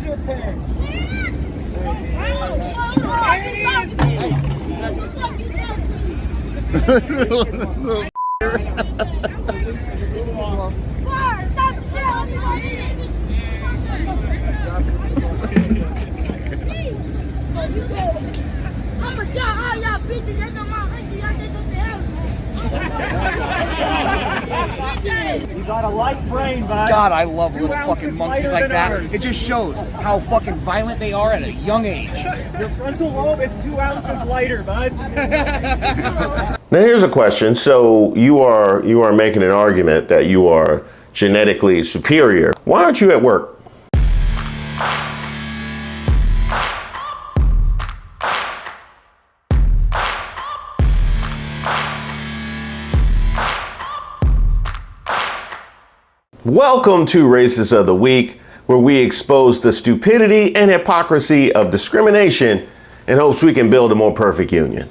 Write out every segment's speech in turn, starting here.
your pants? You got a light brain, bud. God, I love little fucking monkeys like that. It just shows how fucking violent they are at a young age. Your frontal lobe is 2 ounces lighter, bud. Now here's a question. So you are making an argument that you are genetically superior. Why aren't you at work? Welcome to Racists of the Week, where we expose the stupidity and hypocrisy of discrimination in hopes we can build a more perfect union.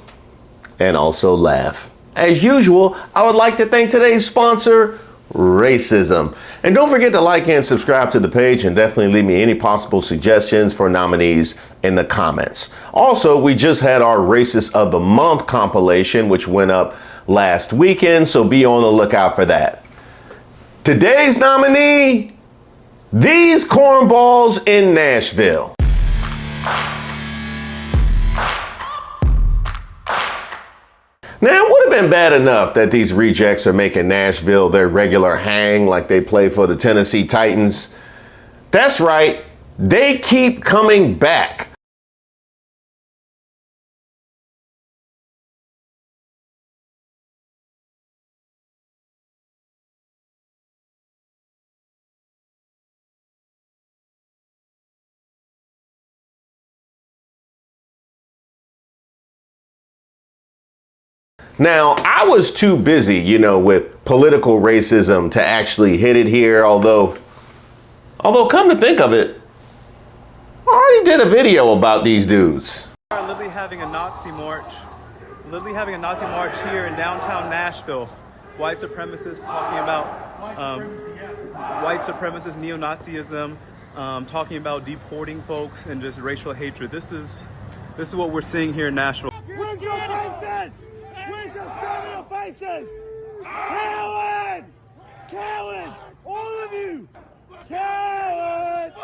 And also laugh. As usual, I would like to thank today's sponsor, Racism. And don't forget to like and subscribe to the page, and definitely leave me any possible suggestions for nominees in the comments. Also, we just had our Racist of the Month compilation, which went up last weekend, so be on the lookout for that. Today's nominee, these cornballs in Nashville. Now, it would have been bad enough that these rejects are making Nashville their regular hang like they play for the Tennessee Titans. That's right, they keep coming back. Now, I was too busy, with political racism to actually hit it here, although come to think of it, I already did a video about these dudes. We are literally having a Nazi march here in downtown Nashville. White supremacists talking about white supremacist neo-Nazism, talking about deporting folks and just racial hatred. This is what we're seeing here in Nashville. Where's your faces? Where's your criminal faces? Cowards! Cowards! All of you! Cowards!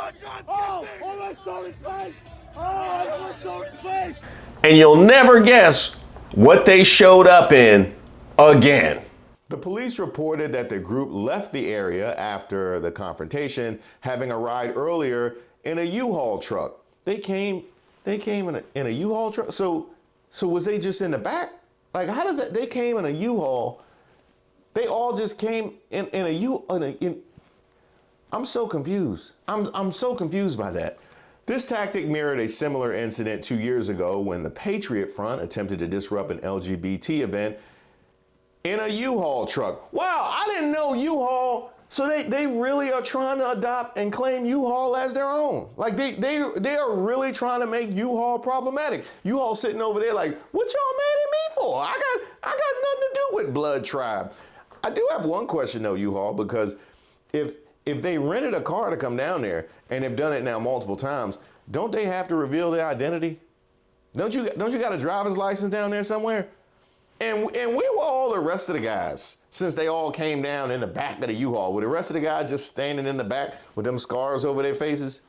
Oh, I saw his face! Oh, I saw his face! And you'll never guess what they showed up in again. The police reported that the group left the area after the confrontation, having arrived earlier in a U-Haul truck. They came in a U-Haul truck? So was they just in the back? Like, how does that? They came in a U-Haul. They all just came in a U. I'm so confused. I'm so confused by that. This tactic mirrored a similar incident 2 years ago when the Patriot Front attempted to disrupt an LGBT event in a U-Haul truck. Wow, I didn't know U-Haul. So they really are trying to adopt and claim U-Haul as their own. Like they are really trying to make U-Haul problematic. U-Haul sitting over there like, what y'all mad at me for? I got nothing to do with Blood Tribe. I do have one question though, U-Haul, because if they rented a car to come down there and have done it now multiple times, don't they have to reveal their identity? Don't you got a driver's license down there somewhere? And where were all the rest of the guys since they all came down in the back of the U-Haul? Were the rest of the guys just standing in the back with them scars over their faces?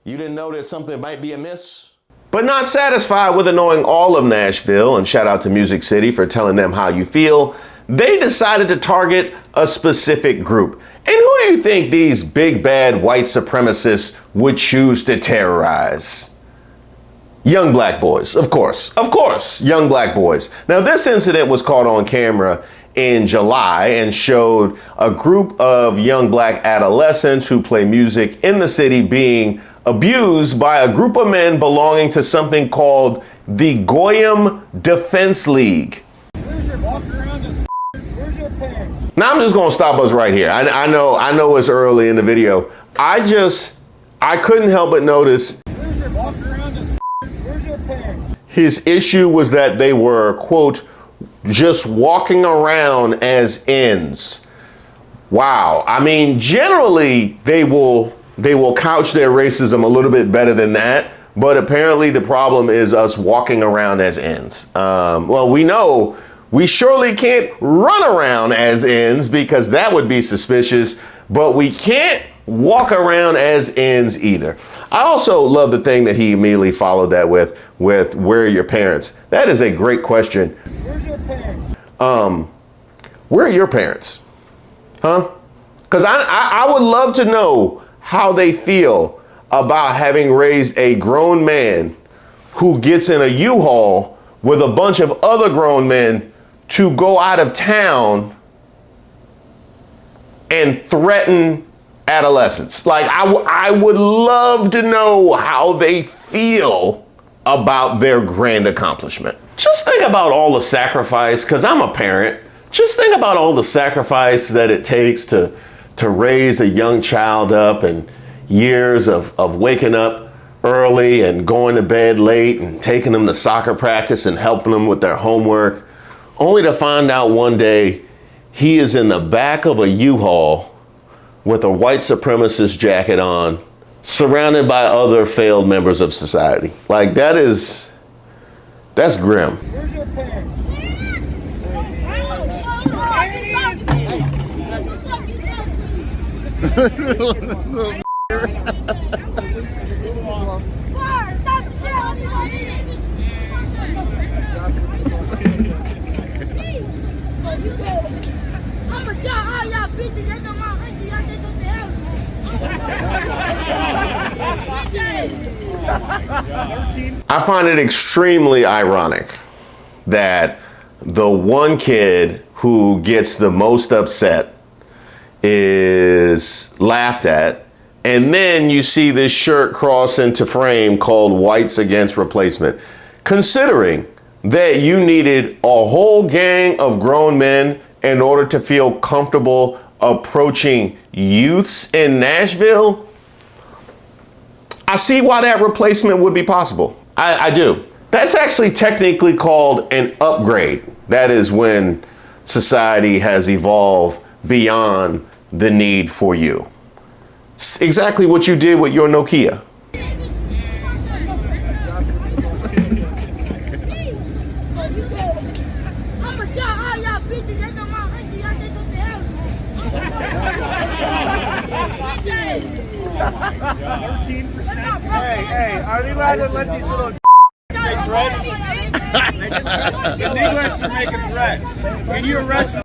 You didn't know that something might be amiss? But not satisfied with annoying all of Nashville, and shout out to Music City for telling them how you feel, they decided to target a specific group. And who do you think these big bad white supremacists would choose to terrorize? Young black boys, of course, young black boys. Now, this incident was caught on camera in July and showed a group of young black adolescents who play music in the city being abused by a group of men belonging to something called the Goyim Defense League. Where's your walk around this? Where's your pants? Now, I'm just gonna stop us right here. I know it's early in the video. I couldn't help but notice Where's your walk around this? Where's your pants? his issue was that they were, quote, just walking around as ends. Wow. I mean, generally they will they will couch their racism a little bit better than that. But apparently the problem is us walking around as ends. Well, we know we surely can't run around as ends because that would be suspicious, but we can't walk around as ends either. I also love the thing that he immediately followed that with where are your parents? That is a great question. Where's your parents? Where are your parents? Huh? Because I would love to know how they feel about having raised a grown man who gets in a U-Haul with a bunch of other grown men to go out of town and threaten adolescents. Like, I would love to know how they feel about their grand accomplishment. Just think about all the sacrifice, because I'm a parent. Just think about all the sacrifice that it takes to raise a young child up, and years of waking up early and going to bed late and taking them to soccer practice and helping them with their homework, only to find out one day he is in the back of a U-Haul with a white supremacist jacket on, surrounded by other failed members of society. Like, that's grim. Where's your parents? I find it extremely ironic that the one kid who gets the most upset is laughed at, and then you see this shirt cross into frame called Whites Against Replacement, considering that you needed a whole gang of grown men in order to feel comfortable approaching youths in Nashville. I see why that replacement would be possible. I do. That's actually technically called an upgrade. That is when society has evolved beyond the need for you. It's exactly what you did with your Nokia. Hey, are they allowed to let these little make threats? Neglets are making threats. Can you arrest them?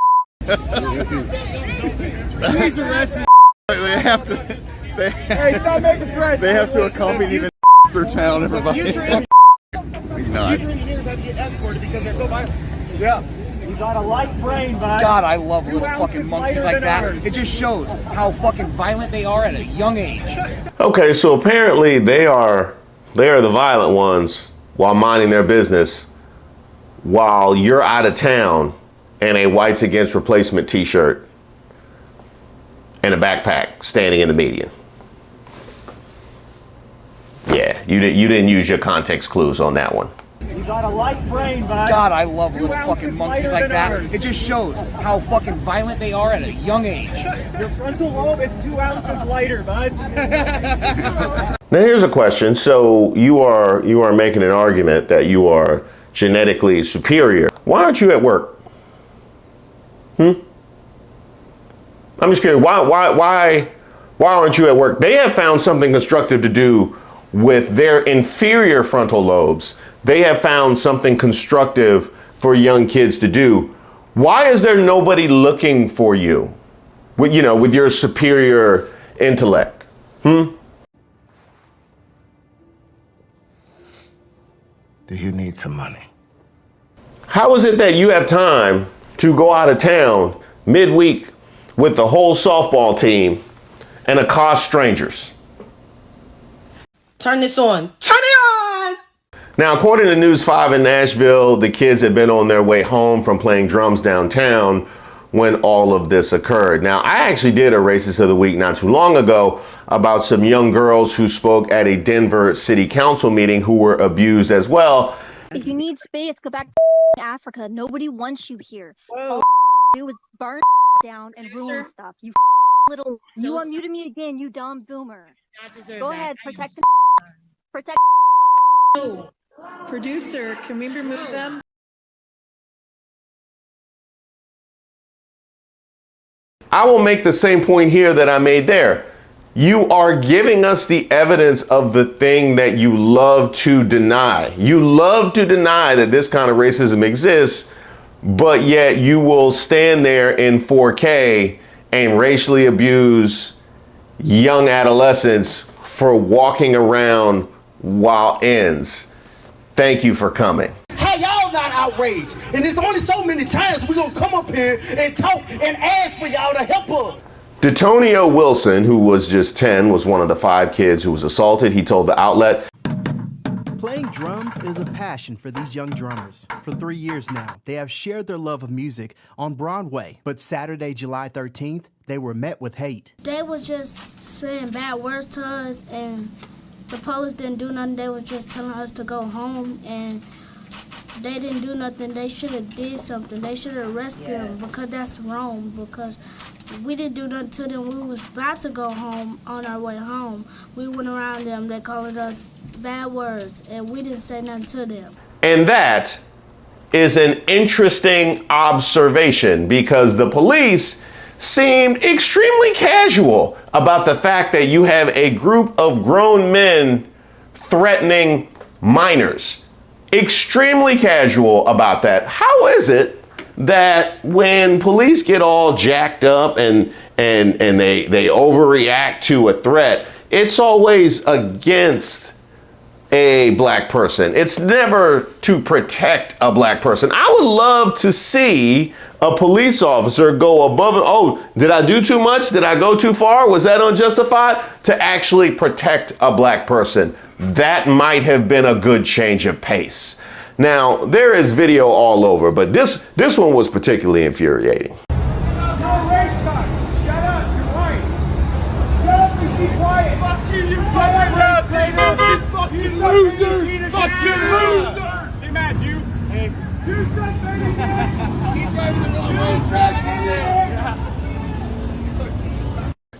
Please arrest them. They have to. Hey, stop making threats. They have to accompany the through town. Everybody. Future engineers have to get escorted because they're so violent. Yeah. You got a light brain, bud. God, I love little 2 fucking ounces monkeys lighter like than that. ours. It just shows how fucking violent they are at a young age. Okay, so apparently they are the violent ones while minding their business, while you're out of town in a Whites Against Replacement t-shirt and a backpack standing in the median. Yeah, you didn't use your context clues on that one. You got a light brain, bud. God, I love 2 little ounces fucking monkeys lighter like than that. ours. It just shows how fucking violent they are at a young age. Your frontal lobe is 2 ounces lighter, bud. Now here's a question. So you are making an argument that you are genetically superior. Why aren't you at work? I'm just curious. Why aren't you at work? They have found something constructive to do with their inferior frontal lobes. They have found something constructive for young kids to do. Why is there nobody looking for you with your superior intellect? Do you need some money? How is it that you have time to go out of town midweek with the whole softball team and accost strangers? Turn this on. Turn it on! Now, according to News 5 in Nashville, the kids had been on their way home from playing drums downtown when all of this occurred. Now, I actually did a Racist of the Week not too long ago about some young girls who spoke at a Denver City Council meeting who were abused as well. If you need space, go back to Africa. Nobody wants you here. Whoa. All you do is burn down and ruin stuff. You unmuted me again, you dumb boomer. Go ahead, protect the protect. Producer, can we remove them? I will make the same point here that I made there. You are giving us the evidence of the thing that you love to deny. You love to deny that this kind of racism exists, but yet you will stand there in 4K and racially abuse young adolescents for walking around while ends. Thank you for coming. How y'all not outraged? And there's only so many times we're gonna come up here and talk and ask for y'all to help us. Detonio Wilson, who was just 10, was one of the 5 kids who was assaulted. He told the outlet, Playing drums is a passion for these young drummers. For 3 years now, they have shared their love of music on Broadway. But Saturday, July 13th, they were met with hate. They were just saying bad words to us, and the police didn't do nothing. They were just telling us to go home, and they didn't do nothing. They should have did something. They should have arrested them, because that's wrong, because we didn't do nothing to them. We was about to go home on our way home. We went around them. They called us bad words, and we didn't say nothing to them. and that is an interesting observation because the police seemed extremely casual about the fact that you have a group of grown men threatening minors. Extremely casual about that. How is it that when police get all jacked up and they overreact to a threat, it's always against a black person? It's never to protect a black person. I would love to see a police officer go above and, oh, did I do too much? Did I go too far? Was that unjustified? To actually protect a black person. That might have been a good change of pace. Now, there is video all over, but this one was particularly infuriating. Shut up, you're white. Shut up and keep quiet. Fuck you, you fucking fucking losers. Fucking losers. Stay mad, you. Hey. You suck, baby. Keep driving the wrong way.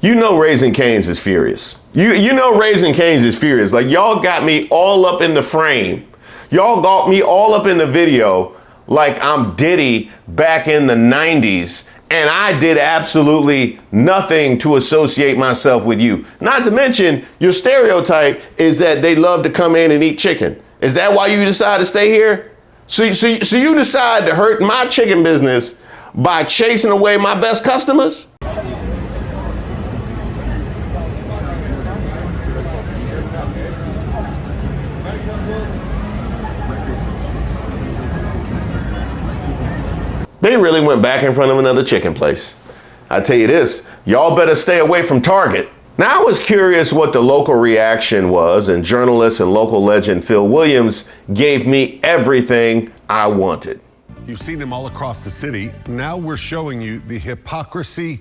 You know Raising Cane's is furious. You know Raising Cane's is furious. Like, y'all got me all up in the frame. Y'all got me all up in the video like I'm Diddy back in the 90s, and I did absolutely nothing to associate myself with you. Not to mention, your stereotype is that they love to come in and eat chicken. Is that why you decide to stay here? So you decide to hurt my chicken business by chasing away my best customers? They really went back in front of another chicken place. I tell you this, y'all better stay away from Target. Now, I was curious what the local reaction was, and journalist and local legend Phil Williams gave me everything I wanted. You've seen them all across the city. Now we're showing you the hypocrisy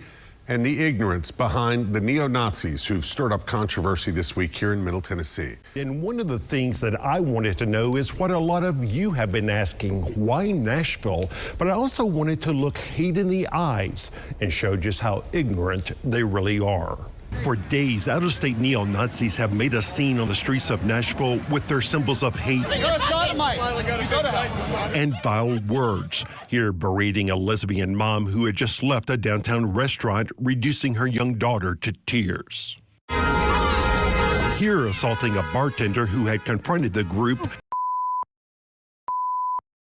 and the ignorance behind the neo-Nazis who've stirred up controversy this week here in Middle Tennessee. And one of the things that I wanted to know is what a lot of you have been asking, why Nashville? But I also wanted to look hate in the eyes and show just how ignorant they really are. For days, out-of-state neo-Nazis have made a scene on the streets of Nashville with their symbols of hate and vile words. Here, berating a lesbian mom who had just left a downtown restaurant, reducing her young daughter to tears. Here, assaulting a bartender who had confronted the group.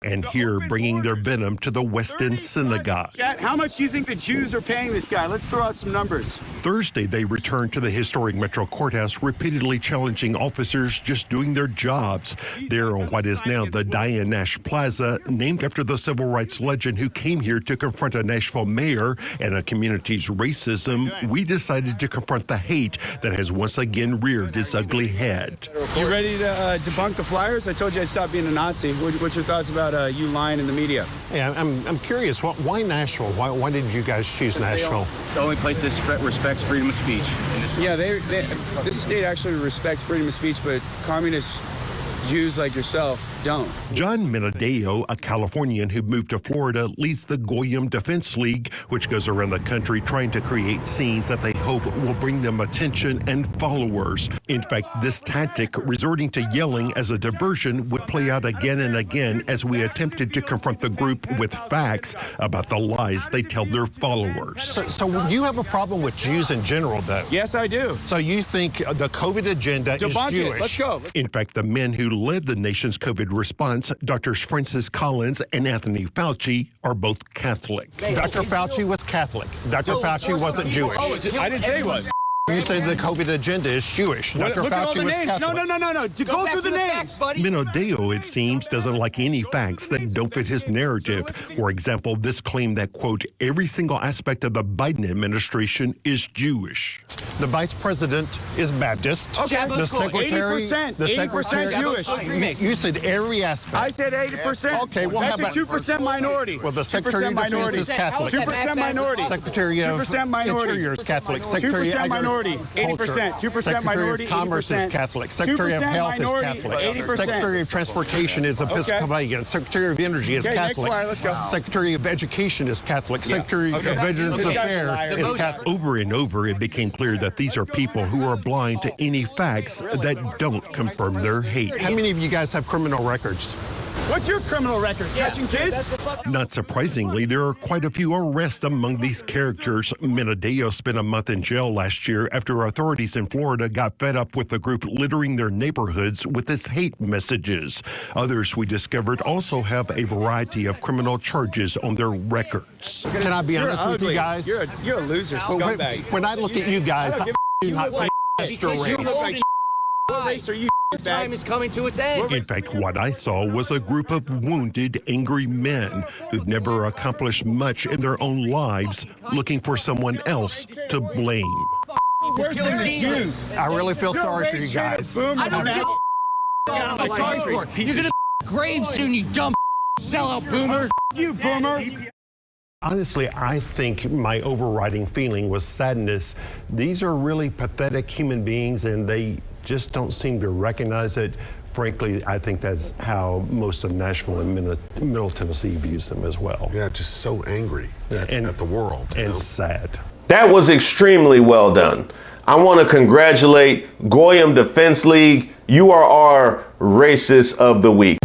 And here, bringing their venom to the West End Synagogue. How much do you think the Jews are paying this guy? Let's throw out some numbers. Thursday, they returned to the historic Metro Courthouse, repeatedly challenging officers just doing their jobs. There on what is now the Diane Nash Plaza, named after the civil rights legend who came here to confront a Nashville mayor and a community's racism, we decided to confront the hate that has once again reared its ugly head. You ready to debunk the flyers? I told you I'd stop being a Nazi. What's your thoughts about you lying in the media? Hey, I'm curious, why Nashville? Why did you guys choose Nashville? The only place that respects freedom of speech. Yeah, this state actually respects freedom of speech, but communists Jews like yourself don't. John Menadeo, a Californian who moved to Florida, leads the Goyim Defense League, which goes around the country trying to create scenes that they hope will bring them attention and followers. In fact, this tactic, resorting to yelling as a diversion, would play out again and again as we attempted to confront the group with facts about the lies they tell their followers. So you have a problem with Jews in general, though? Yes, I do. So you think the COVID agenda is Jewish? Let's go. In fact, the men who led the nation's COVID response, Drs. Francis Collins and Anthony Fauci, are both Catholic. Dr. Fauci was Catholic. Dr. Fauci wasn't Jewish. I didn't say he was. You said the COVID agenda is Jewish. Dr. Fauci was Catholic. No. Go through the names. Menadeo, it seems, doesn't like any facts that don't fit his narrative. For example, this claim that, quote, every single aspect of the Biden administration is Jewish. The vice president is Baptist. Okay, the secretary, 80% Jewish. You said every aspect. I said 80%. Okay, well, that's how a 2% minority. Well, the Secretary of Defense is Catholic. 2% minority. Secretary of Interior is Catholic. Secretary of 2% minority. 80%. 2% minority. Secretary of Commerce is Catholic. Secretary of Health is Catholic. 80%. Secretary of Transportation is Episcopalian. Secretary of Energy is Catholic. Next slide, let's go. Secretary of Education is Catholic. Secretary of Veterans Affairs is Catholic. Over and over, it became clear that these are people who are blind to any facts that don't confirm their hate. How many of you guys have criminal records? What's your criminal record? Catching kids? Not surprisingly, there are quite a few arrests among these characters. Menadeo spent a month in jail last year after authorities in Florida got fed up with the group littering their neighborhoods with its hate messages. Others we discovered also have a variety of criminal charges on their records. Can I be honest with you guys? You're a loser, scumbag. When I look at you guys, I do not think Mr. Race. What race are you? Time is coming to its end. In fact, what I saw was a group of wounded, angry men who've never accomplished much in their own lives, looking for someone else to blame. Where's the Jews? I really feel sorry for you guys. I don't give a sorry for it. You're gonna grave soon, you dumb sellout boomer. You boomer. Honestly, I think my overriding feeling was sadness. These are really pathetic human beings, and they just don't seem to recognize it. Frankly, I think that's how most of Nashville and Middle Tennessee views them as well. Yeah, just so angry at the world. And sad. That was extremely well done. I want to congratulate Goyim Defense League. You are our racist of the week.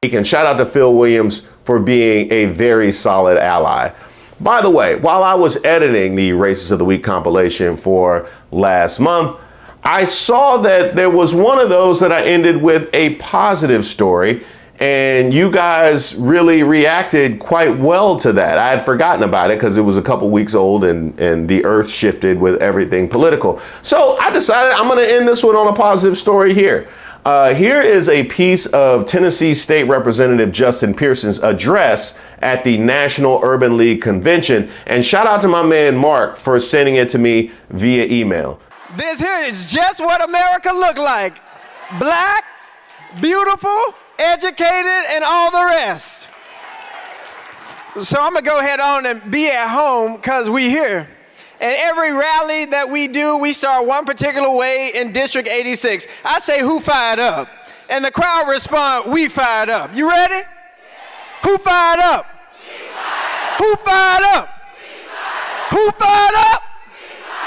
And shout out to Phil Williams for being a very solid ally. By the way, while I was editing the Racist of the Week compilation for last month, I saw that there was one of those that I ended with a positive story, and you guys really reacted quite well to that. I had forgotten about it because it was a couple weeks old and the earth shifted with everything political. So I decided I'm going to end this one on a positive story here. Here is a piece of Tennessee State Representative Justin Pearson's address at the National Urban League Convention. And shout out to my man Mark for sending it to me via email. This here is just what America looked like. Black, beautiful, educated, and all the rest. So I'm gonna go ahead on and be at home because we here. And every rally that we do, we start one particular way in District 86. I say, who fired up? And the crowd respond, we fired up. You ready? Yeah. Who fired up? Who fired up? Who fired up?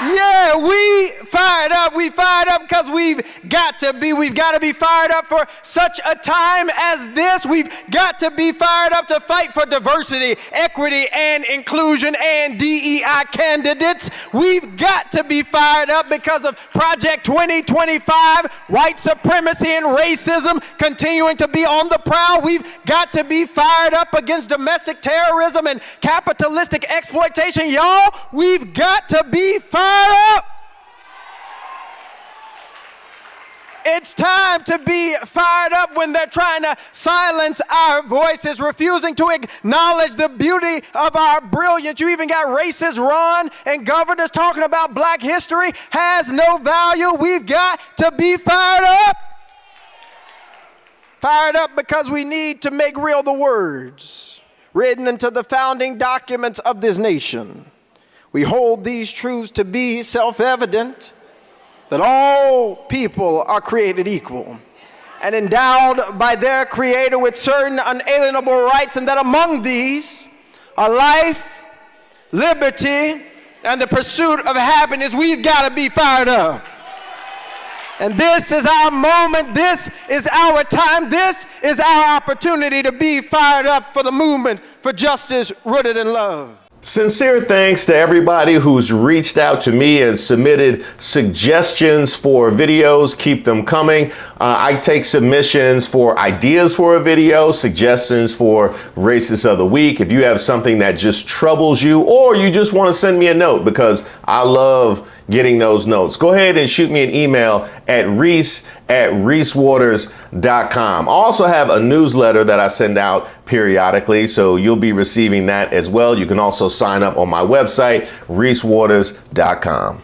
Yeah, we fired up. We fired up because we've got to be fired up for such a time as this. We've got to be fired up to fight for diversity, equity, and inclusion and DEI candidates. We've got to be fired up because of Project 2025, white supremacy and racism continuing to be on the prowl. We've got to be fired up against domestic terrorism and capitalistic exploitation. Y'all, we've got to be fired up. It's time to be fired up when they're trying to silence our voices, refusing to acknowledge the beauty of our brilliance. You even got racist Ron and governors talking about black history has no value. We've got to be fired up. Fired up because we need to make real the words written into the founding documents of this nation. We hold these truths to be self-evident, that all people are created equal and endowed by their Creator with certain unalienable rights, and that among these are life, liberty, and the pursuit of happiness. We've got to be fired up. And this is our moment. This is our time. This is our opportunity to be fired up for the movement for justice rooted in love. Sincere thanks to everybody who's reached out to me and submitted suggestions for videos. Keep them coming. I take submissions for ideas for a video, suggestions for Racist of the Week. If you have something that just troubles you, or you just want to send me a note, because I love getting those notes, go ahead and shoot me an email at reese@reesewaters.com. I also have a newsletter that I send out periodically, so you'll be receiving that as well. You can also sign up on my website, reesewaters.com.